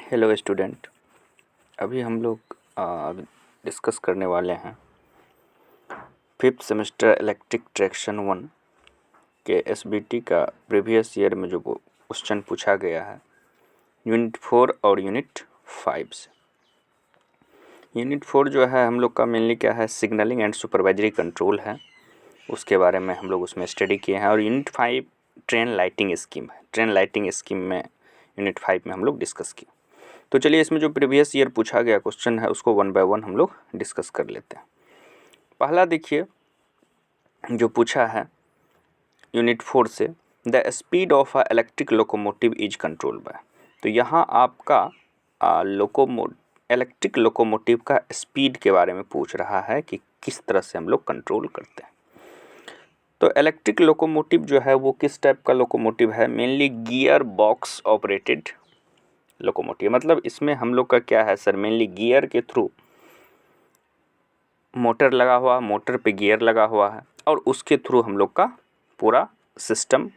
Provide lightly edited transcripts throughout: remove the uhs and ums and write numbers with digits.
Hello student, अभी हम लोग डिस्कस करने वाले हैं 5th सेमेस्टर इलेक्ट्रिक ट्रैक्शन 1 के एसबीटी का प्रीवियस ईयर में जो क्वेश्चन पूछा गया है यूनिट 4 और यूनिट 5 से। यूनिट 4 जो है हम लोग का मेनली क्या है, सिग्नलिंग एंड सुपरवाइजरी कंट्रोल है, उसके बारे में हम लोग उसमें स्टडी किए हैं। और यूनिट 5 ट्रेन लाइटिंग स्कीम है, ट्रेन लाइटिंग स्कीम में यूनिट 5 में हम लोग डिस्कस किए। तो चलिए इसमें जो प्रीवियस ईयर पूछा गया क्वेश्चन है उसको 1 बाय 1 हम लोग डिस्कस कर लेते हैं। पहला देखिए जो पूछा है यूनिट 4 से, the speed of a electric locomotive is control by. तो यहाँ आपका इलेक्ट्रिक लोकोमोटिव का स्पीड के बारे में पूछ रहा है कि किस तरह से हम लोग कंट्रोल करते हैं। तो इलेक्ट्रिक लोकोमोटिव जो है वो किस टाइप का लोकोमोटिव है, mainly gear box operated locomotive. मतलब इसमें हम लोग का क्या है सर, मेनली गियर के थ्रू मोटर लगा हुआ, मोटर पे गियर लगा हुआ है और उसके थ्रू हम लोग का पूरा सिस्टम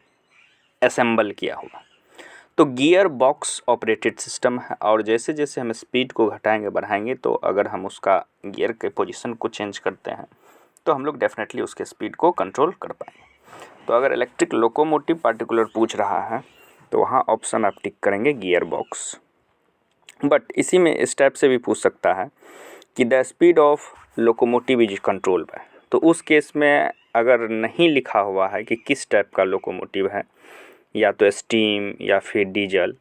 असेंबल किया हुआ। तो गियर बॉक्स ऑपरेटेड सिस्टम है और जैसे जैसे हम स्पीड को घटाएंगे बढ़ाएंगे, तो अगर हम उसका गियर के पोजीशन को चेंज करते हैं तो हम लोग डेफिनेटली उसके स्पीड को कंट्रोल कर पाएंगे। तो अगर इलेक्ट्रिक लोकोमोटिव पार्टिकुलर पूछ रहा है तो वहाँ ऑप्शन आप टिक करेंगे गियर बॉक्स। बट इसी में इस टाइप से भी पूछ सकता है कि the speed of locomotive is control by. तो उस केस में अगर नहीं लिखा हुआ है कि किस टाइप का लोकोमोटिव है, या तो स्टीम या फिर डीजल,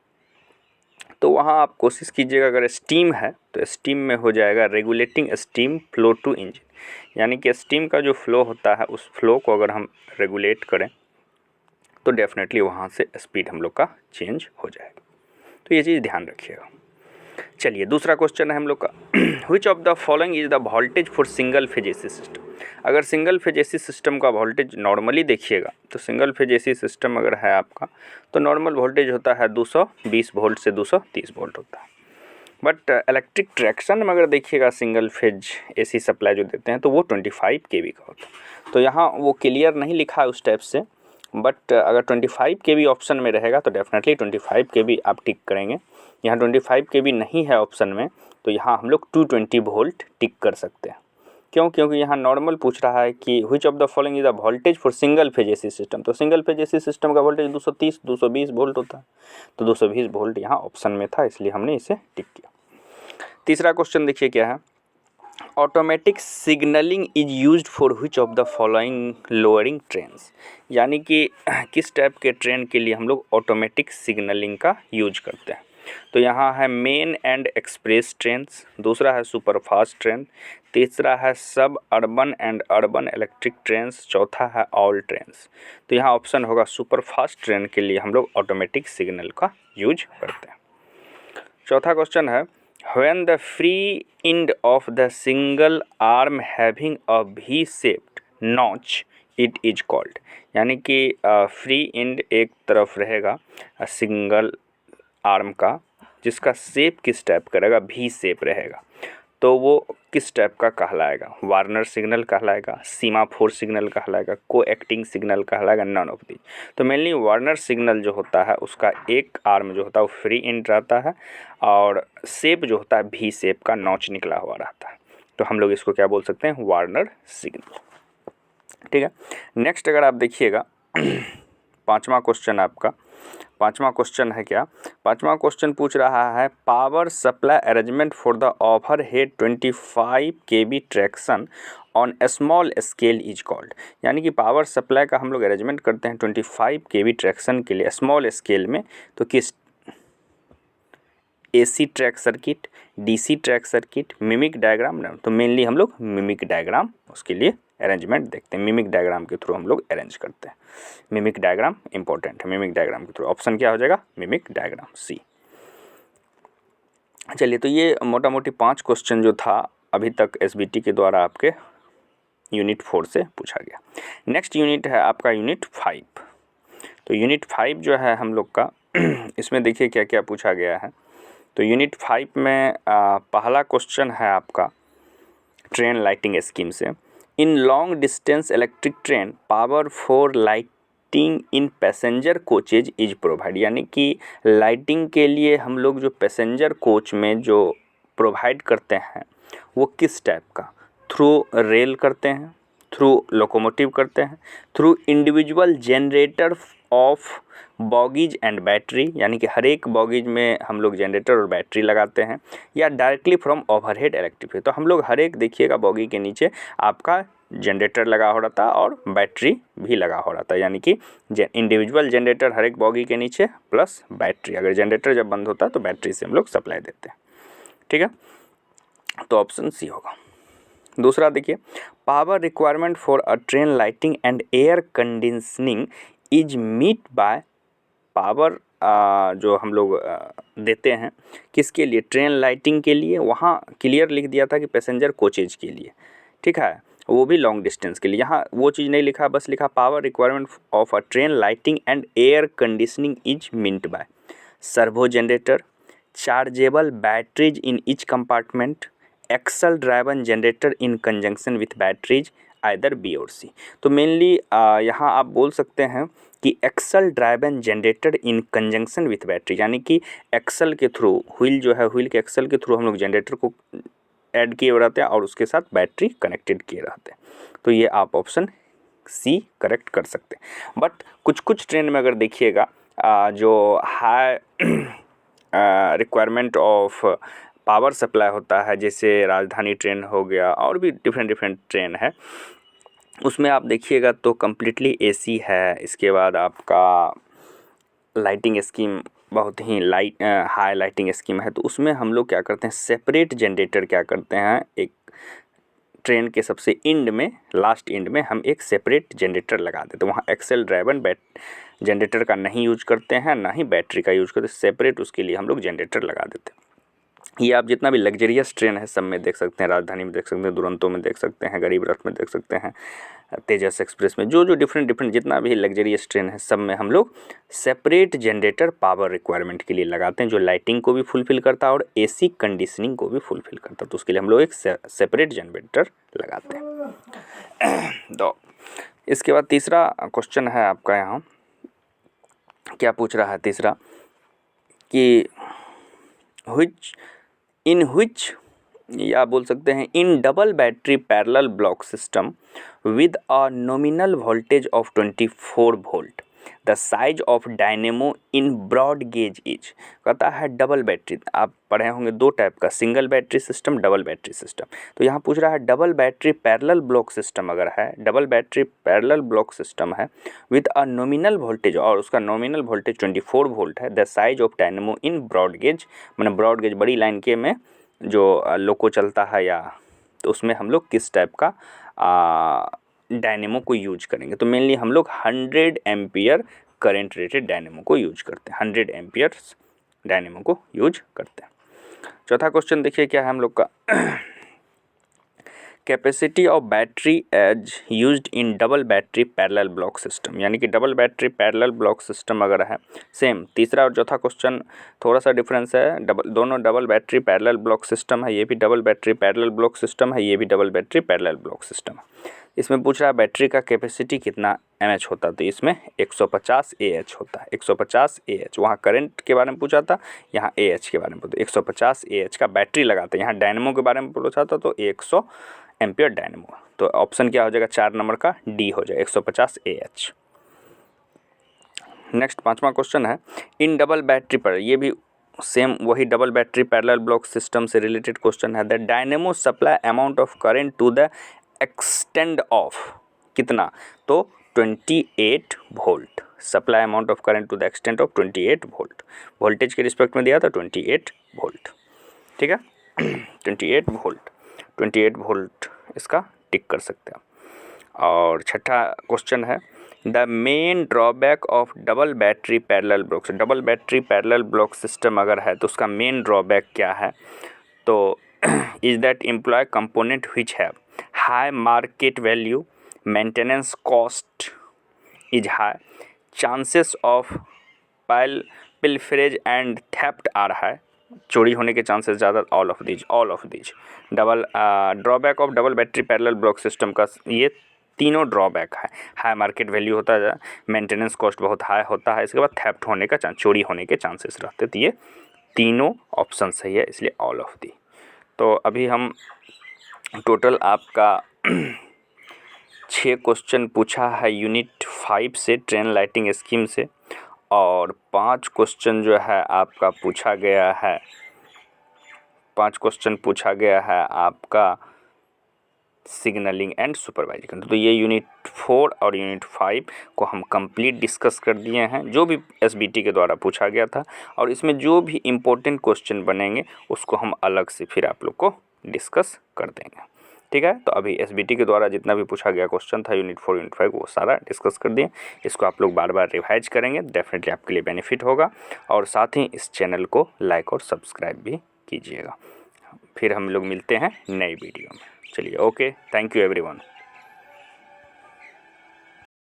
तो वहाँ आप कोशिश कीजिएगा अगर स्टीम है तो स्टीम में हो जाएगा regulating steam flow to engine. यानी कि स्टीम का जो फ्लो होता है उस फ्लो को अगर हम रेगुलेट करें तो डेफिनेटली वहाँ से स्पीड हम लोग का चेंज हो जाएगा। तो ये चीज़ ध्यान रखिएगा। चलिए दूसरा क्वेश्चन है हम लोग का, which of the following is the voltage for single phase AC system. अगर सिंगल फेज एसी सिस्टम का वोल्टेज नॉर्मली देखिएगा तो सिंगल फेज एसी सिस्टम अगर है आपका तो नॉर्मल वोल्टेज होता है 220 वोल्ट से 230 वोल्ट होता है। बट इलेक्ट्रिक ट्रैक्शन में अगर देखिएगा सिंगल फेज एसी सप्लाई जो देते हैं तो वो 25 kV का होता है। तो यहाँ वो क्लियर नहीं लिखा है उस टाइप से, बट अगर 25 kV ऑप्शन में रहेगा तो डेफिनेटली 25 kV आप टिक करेंगे। यहाँ 25 kV नहीं है ऑप्शन में तो यहाँ हम लोग 220 वोल्ट टिक कर सकते हैं। क्योंकि यहाँ नॉर्मल पूछ रहा है कि which of the following is the voltage for single phase AC system. तो सिंगल फेज एसी सिस्टम का वोल्टेज 220 वोल्ट होता है, तो 220 वोल्ट यहाँ ऑप्शन में था, इसलिए हमने इसे टिक किया। तीसरा क्वेश्चन देखिए क्या है, automatic signalling is used for which of the following lowering trains. यानी कि किस टाइप के ट्रेन के लिए हम लोग ऑटोमेटिक सिग्नलिंग का यूज करते हैं। तो यहाँ है मेन एंड एक्सप्रेस ट्रेन्स, दूसरा है सुपरफास्ट ट्रेन, तीसरा है सब urban and urban electric trains, चौथा है ऑल ट्रेन्स। तो यहाँ ऑप्शन होगा सुपरफास्ट ट्रेन के लिए हम लोग ऑटोमेटिक सिग्नल का यूज करते हैं। चौथा क्वेश्चन है, when the free end of the single arm having a V-shaped notch it is called। यानी कि फ्री एंड एक तरफ रहेगा सिंगल आर्म का जिसका शेप किस टाइप का रहेगा, भी शेप रहेगा, तो वो किस टाइप का कहलाएगा, वार्नर सिग्नल कहलाएगा, सीमाफोर सिग्नल कहलाएगा, को एक्टिंग सिग्नल कहलाएगा, नन ऑफ दी। तो मेनली वार्नर सिग्नल जो होता है उसका एक आर्म जो होता है वो फ्री एंड रहता है और शेप जो होता है भी शेप का नॉच निकला हुआ रहता है। तो हम लोग इसको क्या बोल सकते हैं, वार्नर सिग्नल। ठीक है, नेक्स्ट अगर आप देखिएगा पांचवा क्वेश्चन आपका, पांचवा क्वेश्चन है क्या, पांचवा क्वेश्चन पूछ रहा है power supply arrangement for the overhead 25 kV traction on small scale is called. यानी कि पावर सप्लाई का हम लोग अरेंजमेंट करते हैं 25 kV ट्रैक्शन के लिए स्मॉल स्केल में, तो किस, AC track circuit, DC track circuit, mimic diagram ना। तो मेनली हम लोग मिमिक डायग्राम उसके लिए अरेंजमेंट देखते हैं, मिमिक डायग्राम के थ्रू हम लोग अरेंज करते हैं। मिमिक डायग्राम इंपॉर्टेंट है, मिमिक डायग्राम के थ्रू ऑप्शन क्या हो जाएगा, मिमिक डायग्राम सी। चलिए तो ये मोटा मोटी 5 क्वेश्चन जो था अभी तक एसबीटी के द्वारा आपके यूनिट 4 से पूछा गया। नेक्स्ट यूनिट है आपका यूनिट 5। तो यूनिट 5 जो है हम लोग का इसमें देखिए क्या क्या पूछा गया है। तो यूनिट 5 में पहला क्वेश्चन है आपका ट्रेन लाइटिंग स्कीम से, in long distance electric train power for light lighting in passenger coaches is provide, यानी कि लाइटिंग के लिए हम लोग जो पैसेंजर कोच में जो प्रोवाइड करते हैं वो किस टाइप का, थ्रू रेल करते हैं, थ्रू लोकोमोटिव करते हैं, through individual generator of bogies and battery, यानी कि हर एक बॉगीज में हम लोग जनरेटर और बैटरी लगाते हैं, या डायरेक्टली फ्रॉम ओवरहेड इलेक्ट्रिफिकेशन। तो हम लोग हर एक देखिएगा बॉगी के नीचे आपका जनरेटर लगा हो रहा था और बैटरी भी लगा हो रहा था, यानी कि इंडिविजुअल जनरेटर हर एक बॉगी के नीचे प्लस बैटरी। अगर जनरेटर जब बंद होता है तो बैटरी से हम लोग सप्लाई देते हैं। ठीक है, तो ऑप्शन सी होगा। दूसरा देखिए, power requirement for a train lighting and air conditioning is meet by power, जो हम लोग देते हैं किसके लिए, ट्रेन लाइटिंग के लिए। वहाँ क्लियर लिख दिया था कि पैसेंजर कोचेज के लिए, ठीक है, वो भी लॉन्ग डिस्टेंस के लिए। यहाँ वो चीज़ नहीं लिखा, बस लिखा power requirement of a train lighting and air conditioning is meant by servo generator, chargeable batteries in each compartment, axle driven generator in conjunction with batteries, either B और सी। तो मेनली यहाँ आप बोल सकते हैं कि axle driven generator in conjunction with battery, यानी कि एक्सल के थ्रू, व्हील जो है व्हील के एक्सल के थ्रू हम लोग जनरेटर को ऐड किए रहते हैं और उसके साथ बैटरी कनेक्टेड किए रहते हैं। तो ये आप ऑप्शन सी करेक्ट कर सकते हैं। बट कुछ कुछ ट्रेन में अगर देखिएगा जो high requirement of power supply होता है, जैसे राजधानी ट्रेन हो गया और भी डिफरेंट ट्रेन है, उसमें आप देखिएगा तो कम्प्लीटली एसी है। इसके बाद आपका लाइटिंग स्कीम बहुत ही हाई लाइटिंग स्कीम है, तो उसमें हम लोग क्या करते हैं, सेपरेट जनरेटर क्या करते हैं, एक ट्रेन के सबसे एंड में, लास्ट एंड में हम एक सेपरेट जनरेटर लगा देते हैं। वहाँ एक्सेल ड्राइवन जनरेटर का नहीं यूज करते हैं, ना ही बैटरी का यूज करते हैं, सेपरेट उसके लिए हम लोग जनरेटर लगा देते हैं। ये आप जितना भी लग्जरियस ट्रेन है सब में देख सकते हैं, राजधानी में देख सकते हैं, दुरंतो में देख सकते हैं, गरीब रथ में देख सकते हैं, तेजस एक्सप्रेस में, जो डिफरेंट जितना भी लग्जरियस ट्रेन है सब में हम लोग सेपरेट जनरेटर पावर रिक्वायरमेंट के लिए लगाते हैं, जो लाइटिंग को भी फुलफिल करता है और एसी कंडीशनिंग को भी फुलफिल करता है। तो उसके लिए हम लोग एक सेपरेट जनरेटर लगाते हैं। तो इसके बाद तीसरा क्वेश्चन है आपका, यहाँ क्या पूछ रहा है तीसरा, कि which या बोल सकते हैं in double battery parallel block system with a nominal voltage of 24 volt the size of dynamo in broad gauge is. कहता है डबल बैटरी, आप पढ़े होंगे दो टाइप का, single battery system, double battery system. तो यहाँ पूछ रहा है double battery parallel block system अगर है, double battery parallel block system है विद अ नॉमिनल वोल्टेज, और उसका नॉमिनल वोल्टेज 24 वोल्ट है, the size of dynamo in broad gauge, मैंने ब्रॉड गेज बड़ी लाइन के में जो लोको चलता है, या तो उसमें हम लोग किस टाइप का डायनेमो को यूज करेंगे। तो मेनली हम लोग 100 एम्पियर करंट रेटेड डायनेमो को यूज करते हैं, 100 एम्पियर डायनेमो को यूज करते हैं। चौथा क्वेश्चन देखिए क्या है हम लोग का, capacity of battery as used in double battery parallel block system, यानी कि double battery parallel block system अगर है, सेम तीसरा और चौथा क्वेश्चन थोड़ा सा डिफरेंस है, दोनों double battery parallel block system है, ये भी double battery parallel block system है, ये भी double battery parallel block system है। इसमें पूछ रहा है बैटरी का कैपेसिटी कितना एमएच होता है, तो इसमें 150 AH होता है, 150 AH। वहाँ करंट के बारे में पूछा था, यहाँ AH के बारे में पूछा, 150 AH का बैटरी लगाते हैं। यहाँ डायनेमो के बारे में पूछा था तो 100 एम्पियर डायनेमो। तो ऑप्शन क्या हो जाएगा, 4 नंबर का डी हो जाएगा, 150 AH। नेक्स्ट पांचवा क्वेश्चन है, इन डबल बैटरी पर, ये भी सेम वही double battery parallel block system से रिलेटेड क्वेश्चन है, the dynamo supply amount of current to the extent of कितना, तो 28 volt, supply amount of current to the extent of 28 volt, voltage के respect में दिया था 28 वोल्ट, ठीक है। 28 वोल्ट इसका टिक कर सकते हैं। और छठा क्वेश्चन है, the main drawback of double battery parallel block, double battery parallel block system अगर है तो उसका मेन ड्रॉबैक क्या है, तो is that employ component which have high market value, maintenance cost is high, chances of pilferage and theft are high, चोरी होने के चांसेस ज़्यादा, all of these. Double drawback of double battery parallel block system का ये तीनों drawback है। High market value होता है, मेंटेनेंस कॉस्ट बहुत हाई होता है, इसके बाद थेफ्ट होने का चांस, चोरी होने के चांसेस रहते। तो ये तीनों ऑप्शन सही है, इसलिए ऑल ऑफ दी। तो अभी हम टोटल आपका 6 क्वेश्चन पूछा है यूनिट 5 से, ट्रेन लाइटिंग स्कीम से, और 5 क्वेश्चन जो है आपका पूछा गया है, 5 क्वेश्चन पूछा गया है आपका सिग्नलिंग एंड सुपरवाइजिंग। तो ये यूनिट 4 और यूनिट 5 को हम कंप्लीट डिस्कस कर दिए हैं, जो भी एसबीटी के द्वारा पूछा गया था, और इसमें जो भी इम्पोर्टेंट क्वेश्चन बनेंगे उसको हम अलग से फिर आप लोग को डिस्कस कर देंगे। ठीक है, तो अभी एसबीटी के द्वारा जितना भी पूछा गया क्वेश्चन था यूनिट 4 यूनिट 5 वो सारा डिस्कस कर दिए। इसको आप लोग बार बार रिवाइज करेंगे, डेफिनेटली आपके लिए बेनिफिट होगा। और साथ ही इस चैनल को लाइक और सब्सक्राइब भी कीजिएगा। फिर हम लोग मिलते हैं नई वीडियो में। चलिए, ओके, थैंक यू एवरीवन।